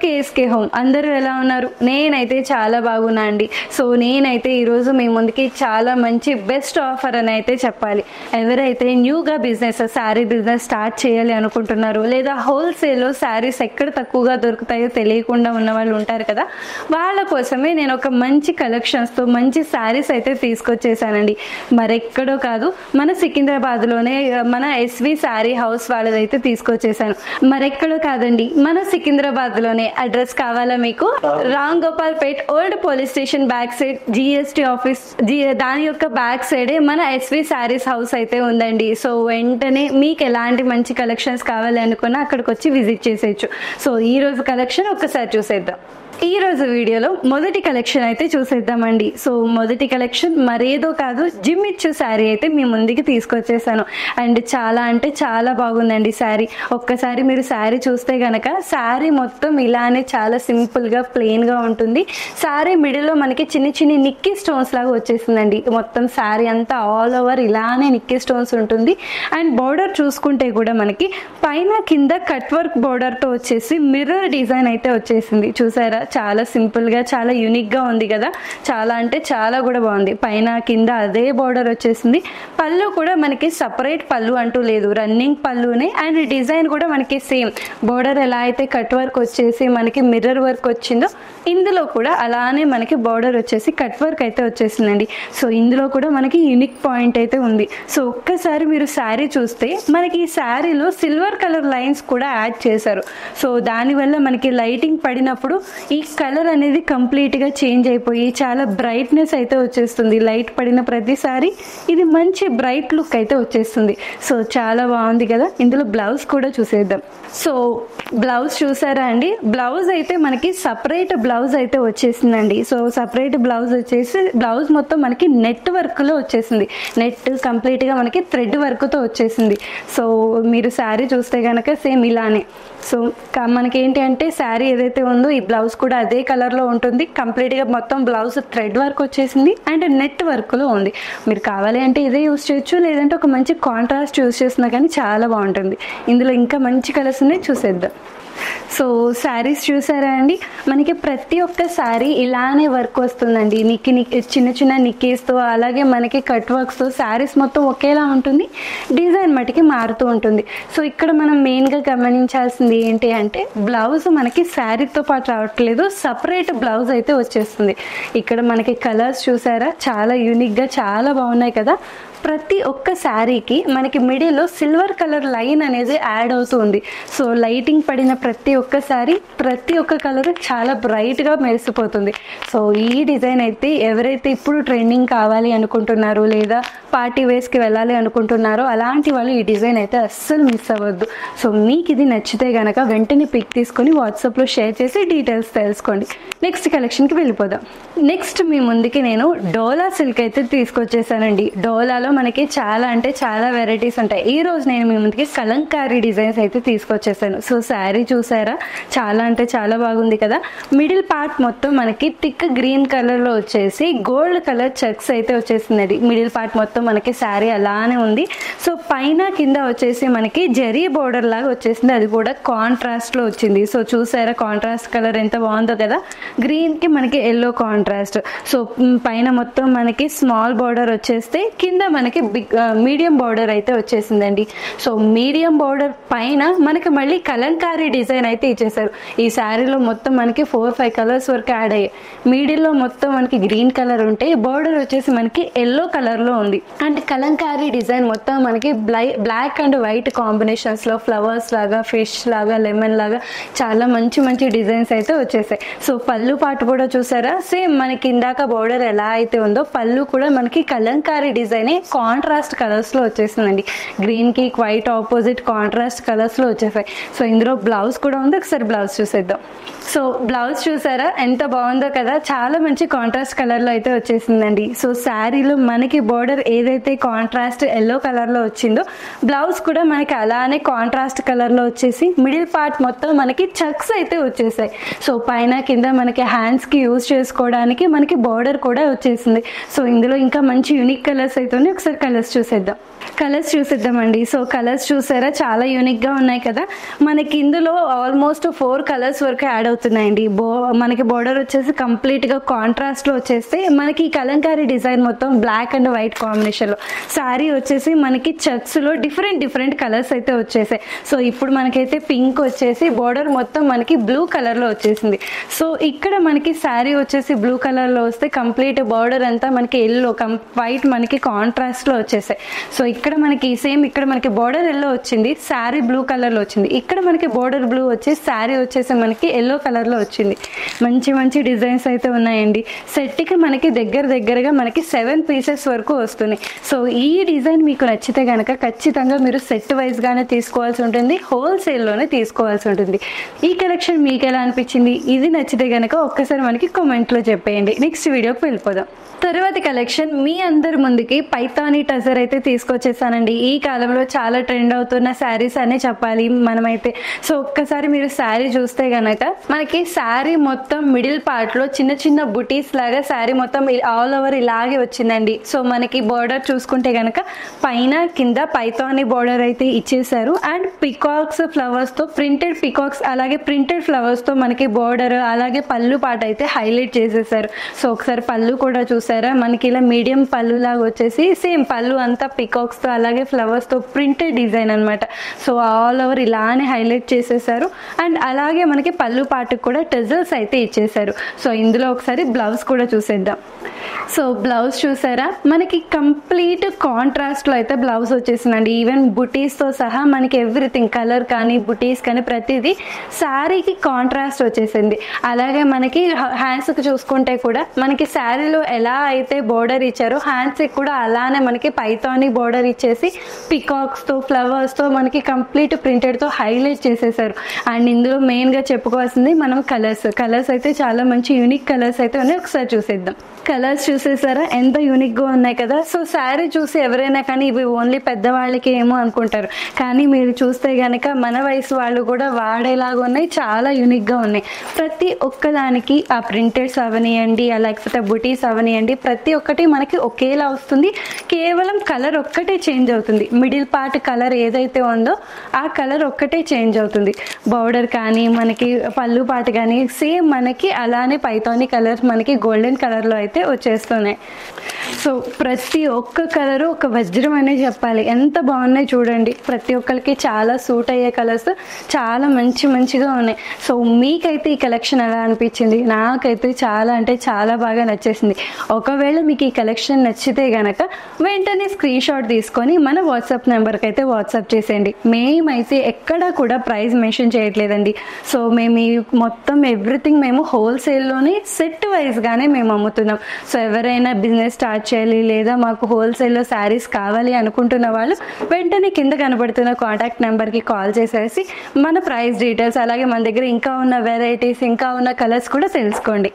KSK home. అందరూ ఎలా ఉన్నారు? నేనైతే చాలా బాగున్నా అండి. సో నేనైతే ఈరోజు మీ ముందుకి చాలా మంచి బెస్ట్ ఆఫర్ అని అయితే చెప్పాలి. ఎవరైతే న్యూగా శారీ బిజినెస్ స్టార్ట్ చేయాలి అనుకుంటున్నారు, లేదా హోల్సేల్లో శారీస్ ఎక్కడ తక్కువగా దొరుకుతాయో తెలియకుండా ఉన్న వాళ్ళు ఉంటారు కదా, వాళ్ళ కోసమే నేను ఒక మంచి కలెక్షన్స్తో మంచి శారీస్ అయితే తీసుకొచ్చేసానండి. మరెక్కడో కాదు, మన సికింద్రాబాద్లోనే మన ఎస్వి శారీ హౌస్ వాళ్ళదైతే తీసుకొచ్చేసాను. మరెక్కడో కాదండి, మన సికింద్రాబాద్లోనే. అడ్రస్ కావాలా మీకు? Ram Gopal Pet old police station back side GST office, దాని యొక్క బ్యాక్ సైడే మన ఎస్వి శారీస్ హౌస్ అయితే ఉందండి. సో వెంటనే మీకు ఎలాంటి మంచి కలెక్షన్స్ కావాలి అనుకున్నా అక్కడికి వచ్చి విజిట్ చేసేయచ్చు. సో ఈ రోజు కలెక్షన్ ఒక్కసారి చూసేద్దాం. ఈ రోజు వీడియోలో మొదటి కలెక్షన్ అయితే చూసేద్దామండి. సో మొదటి కలెక్షన్ మరేదో కాదు, జిమ్మిచ్చు శారీ అయితే మీ ముందుకి తీసుకొచ్చేసాను. అండ్ చాలా అంటే చాలా బాగుందండి శారీ. ఒక్కసారి మీరు శారీ చూస్తే గనక శారీ మొత్తం ఇలానే చాలా సింపుల్గా ప్లెయిన్గా ఉంటుంది. శారీ మిడిల్లో మనకి చిన్ని చిన్ని నిక్కీ స్టోన్స్ లాగా వచ్చేసిందండి. మొత్తం శారీ అంతా ఆల్ ఓవర్ ఇలానే నిక్కీ స్టోన్స్ ఉంటుంది. అండ్ బార్డర్ చూసుకుంటే కూడా మనకి పైన కింద కట్ వర్క్ బార్డర్తో వచ్చేసి మిర్రర్ డిజైన్ అయితే వచ్చేసింది. చూసారా, చాలా సింపుల్ గా చాలా యూనిక్ గా ఉంది కదా. చాలా అంటే చాలా కూడా బాగుంది. పైన కింద అదే బార్డర్ వచ్చేసింది. పళ్ళు కూడా మనకి సపరేట్ పళ్ళు అంటూ లేదు, రన్నింగ్ పళ్ళునే. అండ్ డిజైన్ కూడా మనకి సేమ్ బార్డర్ ఎలా అయితే కట్ వర్క్ వచ్చేసి మనకి మిర్రర్ వర్క్ వచ్చిందో, ఇందులో కూడా అలానే మనకి బార్డర్ వచ్చేసి కట్ వర్క్ అయితే వచ్చేసిందండి. సో ఇందులో కూడా మనకి యూనిక్ పాయింట్ అయితే ఉంది. సో ఒక్కసారి మీరు శారీ చూస్తే మనకి ఈ శారీలో సిల్వర్ కలర్ లైన్స్ కూడా యాడ్ చేశారు. సో దానివల్ల మనకి లైటింగ్ పడినప్పుడు ఈ కలర్ అనేది కంప్లీట్ గా చేంజ్ అయిపోయి చాలా బ్రైట్నెస్ అయితే వచ్చేస్తుంది. లైట్ పడిన ప్రతిసారి ఇది మంచి బ్రైట్ లుక్ అయితే వచ్చేస్తుంది. సో చాలా బాగుంది కదా. ఇందులో బ్లౌజ్ కూడా చూసేద్దాం. సో బ్లౌజ్ చూసారా అండి, బ్లౌజ్ అయితే మనకి సపరేట్ బ్లౌజ్ అయితే వచ్చేసిందండి. సో సపరేట్ బ్లౌజ్ వచ్చేసి బ్లౌజ్ మొత్తం మనకి నెట్ వర్క్ లో వచ్చేసింది. నెట్ కంప్లీట్ గా మనకి థ్రెడ్ వర్క్ తో వచ్చేసింది. సో మీరు శారీ చూస్తే గనక సేమ్ ఇలానే. సో మనకి ఏంటి అంటే శారీ ఏదైతే ఉందో ఈ బ్లౌజ్ కూడా అదే కలర్ లో ఉంటుంది. కంప్లీట్ గా మొత్తం బ్లౌజ్ థ్రెడ్ వర్క్ వచ్చేసింది అండ్ నెట్ వర్క్ లో ఉంది. మీరు కావాలి అంటే ఇదే యూస్ చేయొచ్చు, లేదంటే ఒక మంచి కాంట్రాస్ట్ యూస్ చేసినా కానీ చాలా బాగుంటుంది. ఇందులో ఇంకా మంచి కలర్స్ ఉన్నాయి, చూసేద్దాం. సో శారీస్ చూసారా అండి, మనకి ప్రతి ఒక్క శారీ ఇలానే వర్క్ వస్తుందండి. చిన్న చిన్న నిక్కీస్తో, అలాగే మనకి కట్ వర్క్స్తో శారీస్ మొత్తం ఒకేలా ఉంటుంది. డిజైన్ మటుకి మారుతూ ఉంటుంది. సో ఇక్కడ మనం మెయిన్గా గమనించాల్సింది ఏంటి అంటే, బ్లౌజ్ మనకి శారీతో పాటు రావట్లేదు, సపరేట్ బ్లౌజ్ అయితే వచ్చేస్తుంది. ఇక్కడ మనకి కలర్స్ చూసారా, చాలా యూనిక్గా చాలా బాగున్నాయి కదా. ప్రతి ఒక్క శారీకి మనకి మిడిల్లో సిల్వర్ కలర్ లైన్ అనేది యాడ్ అవుతుంది. సో లైటింగ్ పడిన ప్రతి ఒక్క శారీ, ప్రతి ఒక్క కలర్ చాలా బ్రైట్గా మెరిసిపోతుంది. సో ఈ డిజైన్ అయితే ఎవరైతే ఇప్పుడు ట్రెండింగ్ కావాలి అనుకుంటున్నారో, లేదా పార్టీ వేస్కి వెళ్ళాలి అనుకుంటున్నారో, అలాంటి వాళ్ళు ఈ డిజైన్ అయితే అస్సలు మిస్ అవ్వద్దు. సో మీకు ఇది నచ్చితే కనుక వెంటనే పిక్ తీసుకొని వాట్సాప్లో షేర్ చేసి డీటెయిల్స్ తెలుసుకోండి. నెక్స్ట్ కలెక్షన్కి వెళ్ళిపోదాం. నెక్స్ట్ మీ ముందుకి నేను డోలా సిల్క్ అయితే తీసుకొచ్చేసానండి. డోలాలో మనకి చాలా అంటే చాలా వెరైటీస్ ఉంటాయి. ఈ రోజు నేను మీ ముందుకి కలంకారీ డిజైన్స్ అయితే తీసుకొచ్చేసాను. సో శారీ చూసారా, చాలా అంటే చాలా బాగుంది కదా. మిడిల్ పార్ట్ మొత్తం మనకి థిక్ గ్రీన్ కలర్ లో వచ్చేసి గోల్డ్ కలర్ చెక్స్ అయితే వచ్చేసిందండి. మిడిల్ పార్ట్ మొత్తం మనకి శారీ అలానే ఉంది. సో పైన కింద వచ్చేసి మనకి జరీ బోర్డర్ లాగా వచ్చేసింది, అది కూడా కాంట్రాస్ట్ లో వచ్చింది. సో చూసారా కాంట్రాస్ట్ కలర్ ఎంత బాగుందో కదా. గ్రీన్ కి మనకి ఎల్లో కాంట్రాస్ట్. సో పైన మొత్తం మనకి స్మాల్ బోర్డర్ వచ్చేస్తే కింద మనకి మీడియం బోర్డర్ అయితే వచ్చేసిందండి. సో మీడియం బోర్డర్ పైన మనకి మళ్ళీ కలంకారీ డిజైన్ అయితే ఇచ్చేసారు. ఈ శారీలో మొత్తం మనకి 4-5 కలర్స్ వరకు యాడ్ అయ్యాయి. మిడిల్లో మొత్తం మనకి గ్రీన్ కలర్ ఉంటే బోర్డర్ వచ్చేసి మనకి ఎల్లో కలర్ లో ఉంది. అండ్ కలంకారీ డిజైన్ మొత్తం మనకి బ్లాక్ అండ్ వైట్ కాంబినేషన్స్ లో ఫ్లవర్స్ లాగా, ఫిష్ లాగా, లెమన్ లాగా చాలా మంచి మంచి డిజైన్స్ అయితే వచ్చేసాయి. సో పళ్ళు పాటు కూడా చూసారా, సేమ్ మనకి ఇందాక బోర్డర్ ఎలా అయితే ఉందో పళ్ళు కూడా మనకి కలంకారీ డిజైనే కాంట్రాస్ట్ కలర్స్ లో వచ్చేసిందండి. గ్రీన్ కి వైట్ ఆపోజిట్ కాంట్రాస్ట్ కలర్స్ లో వచ్చేసాయి. సో ఇందులో బ్లౌజ్ కూడా ఉంది, ఒకసారి బ్లౌజ్ చూసేద్దాం. సో బ్లౌజ్ చూసారా ఎంత బాగుందో కదా, చాలా మంచి కాంట్రాస్ట్ కలర్ లో అయితే వచ్చేసిందండి. సో శారీలో మనకి బోర్డర్ ఏదైతే కాంట్రాస్ట్ ఎల్లో కలర్ లో వచ్చిందో, బ్లౌజ్ కూడా మనకి అలానే కాంట్రాస్ట్ కలర్ లో వచ్చేసి మిడిల్ పార్ట్ మొత్తం మనకి చెక్స్ అయితే వచ్చేసాయి. సో పైన కింద మనకి హ్యాండ్స్ కి యూజ్ చేసుకోవడానికి మనకి బోర్డర్ కూడా వచ్చేసింది. సో ఇందులో ఇంకా మంచి యూనిక్ కలర్స్ అయితే ఒకసారి కలర్స్ చూసేద్దామండి. సో కలర్స్ చూసారా, చాలా యూనిక్గా ఉన్నాయి కదా. మనకి ఇందులో ఆల్మోస్ట్ 4 కలర్స్ వరకు యాడ్ అవుతున్నాయండి. మనకి బోర్డర్ వచ్చేసి కంప్లీట్గా కాంట్రాస్ట్లో వచ్చేస్తే మనకి ఈ కలంకారీ డిజైన్ మొత్తం బ్లాక్ అండ్ వైట్ కాంబినేషన్లో, శారీ వచ్చేసి మనకి చెక్స్లో డిఫరెంట్ కలర్స్ అయితే వచ్చేసాయి. సో ఇప్పుడు మనకైతే పింక్ వచ్చేసి బోర్డర్ మొత్తం మనకి బ్లూ కలర్లో వచ్చేసింది. సో ఇక్కడ మనకి శారీ వచ్చేసి బ్లూ కలర్లో వస్తే కంప్లీట్ బోర్డర్ అంతా మనకి ఎల్లో వైట్ మనకి కాంట్రాస్ట్లో వచ్చేసాయి. సో ఇక్కడ మనకి సేమ్ ఇక్కడ మనకి బోర్డర్ ఎల్లో వచ్చింది, శారీ బ్లూ కలర్లో వచ్చింది. ఇక్కడ మనకి బోర్డర్ బ్లూ వచ్చి శారీ వచ్చేసి మనకి ఎల్లో కలర్లో వచ్చింది. మంచి డిజైన్స్ అయితే ఉన్నాయండి. సెట్కి మనకి దగ్గరగా మనకి 7 పీసెస్ వరకు వస్తున్నాయి. సో ఈ డిజైన్ మీకు నచ్చితే కనుక ఖచ్చితంగా మీరు సెట్ వైజ్ గానే తీసుకోవాల్సి ఉంటుంది, హోల్సేల్లోనే తీసుకోవాల్సి ఉంటుంది. ఈ కలెక్షన్ మీకు ఎలా అనిపించింది? ఇది నచ్చితే కనుక ఒక్కసారి మనకి కామెంట్లో చెప్పేయండి. నెక్స్ట్ వీడియోకి వెళ్ళిపోదాం. తర్వాతి కలెక్షన్ మీ అందరి ముందుకి పైతానీ టజర్ అయితే తీసుకొచ్చేసానండి. ఈ కాలంలో చాలా ట్రెండ్ అవుతున్న శారీస్ అనే చెప్పాలి మనమైతే. సో ఒక్కసారి మీరు శారీ చూస్తే గనక మనకి శారీ మొత్తం మిడిల్ పార్ట్ లో చిన్న బుటీస్ లాగా శారీ మొత్తం ఆల్ ఓవర్ ఇలాగే వచ్చిందండి. సో మనకి బోర్డర్ చూసుకుంటే గనక పైన కింద పైతానీ బోర్డర్ అయితే ఇచ్చేసారు. అండ్ పికాక్స్ ఫ్లవర్స్ తో ప్రింటెడ్ పికాక్స్ అలాగే ప్రింటెడ్ ఫ్లవర్స్ తో మనకి బోర్డర్ అలాగే పళ్ళు పాట అయితే హైలైట్ చేసేసారు. సో ఒకసారి పళ్ళు కూడా చూసారు, మనకి ఇలా మీడియం పళ్ళు లాగా వచ్చేసి సేమ్ పళ్ళు అంతా పికాక్స్ తో అలాగే ఫ్లవర్స్ తో ప్రింటెడ్ డిజైన్ అనమాట. సో ఆల్ ఓవర్ ఇలానే హైలైట్ చేసేసారు. అండ్ అలాగే మనకి పళ్ళు పాటకు కూడా టెజల్స్ అయితే ఇచ్చేసారు. సో ఇందులో ఒకసారి బ్లౌజ్ కూడా చూసేద్దాం. సో బ్లౌజ్ చూసారా, మనకి కంప్లీట్ కాంట్రాస్ట్ లో అయితే బ్లౌజ్ వచ్చేసిందండి. ఈవెన్ బుటీస్ తో సహా మనకి ఎవ్రీథింగ్ కలర్ కానీ బుటీస్ కానీ ప్రతిదీ శారీకి కాంట్రాస్ట్ వచ్చేసింది. అలాగే మనకి హ్యాండ్స్ కి చూసుకుంటే కూడా మనకి శారీలో ఎలా అయితే బోర్డర్ ఇచ్చారో హ్యాండ్స్ కి కూడా అలానే మనకి పైతానీ బోర్డర్ ఇచ్చేసి పికాక్స్ తో ఫ్లవర్స్ తో మనకి కంప్లీట్ ప్రింటెడ్ తో హైలైట్ చేసేసారు. అండ్ ఇందులో మెయిన్ గా చెప్పుకోవాల్సింది మనం కలర్స్ అయితే చాలా మంచి యూనిక్ కలర్స్ అయితే ఉన్నాయి. ఒకసారి చూసేద్దాం. కలర్స్ చూసేసారా ఎంత యూనిక్ గా ఉన్నాయి కదా. సో శారీ చూసి ఎవరైనా కానీ ఇవి ఓన్లీ పెద్దవాళ్ళకి ఏమో అనుకుంటారు, కానీ మీరు చూస్తే గనక మన వయసు వాళ్ళు కూడా వాడేలాగా ఉన్నాయి, చాలా యూనిక్ గా ఉన్నాయి. ప్రతి ఒక్కదానికి ఆ ప్రింటెడ్స్ అవనియండి లేకపోతే బుటీస్ అవనియండి ప్రతి ఒక్కటి మనకి ఒకేలా వస్తుంది. కేవలం కలర్ ఒక్కటే చేంజ్ అవుతుంది. మిడిల్ పార్ట్ కలర్ ఏదైతే ఉందో ఆ కలర్ ఒక్కటే చేంజ్ అవుతుంది. బోర్డర్ కానీ మనకి పళ్ళు పాట కానీ సేమ్ మనకి అలానే పైతానీ కలర్ మనకి గోల్డెన్ కలర్ లో అయితే వచ్చేస్తున్నాయి. సో ప్రతి ఒక్క కలరు ఒక వజ్రం అనే చెప్పాలి. ఎంత బాగున్నాయి చూడండి. ప్రతి ఒక్కరికి చాలా సూట్ అయ్యే కలర్స్ చాలా మంచిగా ఉన్నాయి. సో మీకైతే ఈ కలెక్షన్ ఎలా అనిపించింది? నాకైతే చాలా అంటే చాలా బాగా నచ్చేసింది. ఒకవేళ మీకు ఈ కలెక్షన్ నచ్చితే గనక వెంటనే స్క్రీన్ షాట్ తీసుకొని మన వాట్సాప్ నెంబర్కి అయితే వాట్సాప్ చేసేయండి. మేమైతే ఎక్కడా కూడా ప్రైస్ మెన్షన్ చేయట్లేదండి. సో మేము ఈ మొత్తం ఎవ్రీథింగ్ మేము హోల్సేల్లోనే సెట్ వైజ్గానే మేము అమ్ముతున్నాం. సో ఎవరైనా బిజినెస్ స్టార్ట్ చేయాలి లేదా మాకు హోల్సేల్లో శారీస్ కావాలి అనుకుంటున్న వాళ్ళు వెంటనే కింద కనబడుతున్న కాంటాక్ట్ నెంబర్కి కాల్ చేసేసి మన ప్రైస్ డీటెయిల్స్ అలాగే మన దగ్గర ఇంకా ఉన్న వెరైటీస్ ఇంకా ఉన్న కలర్స్ కూడా తెలుసుకోండి.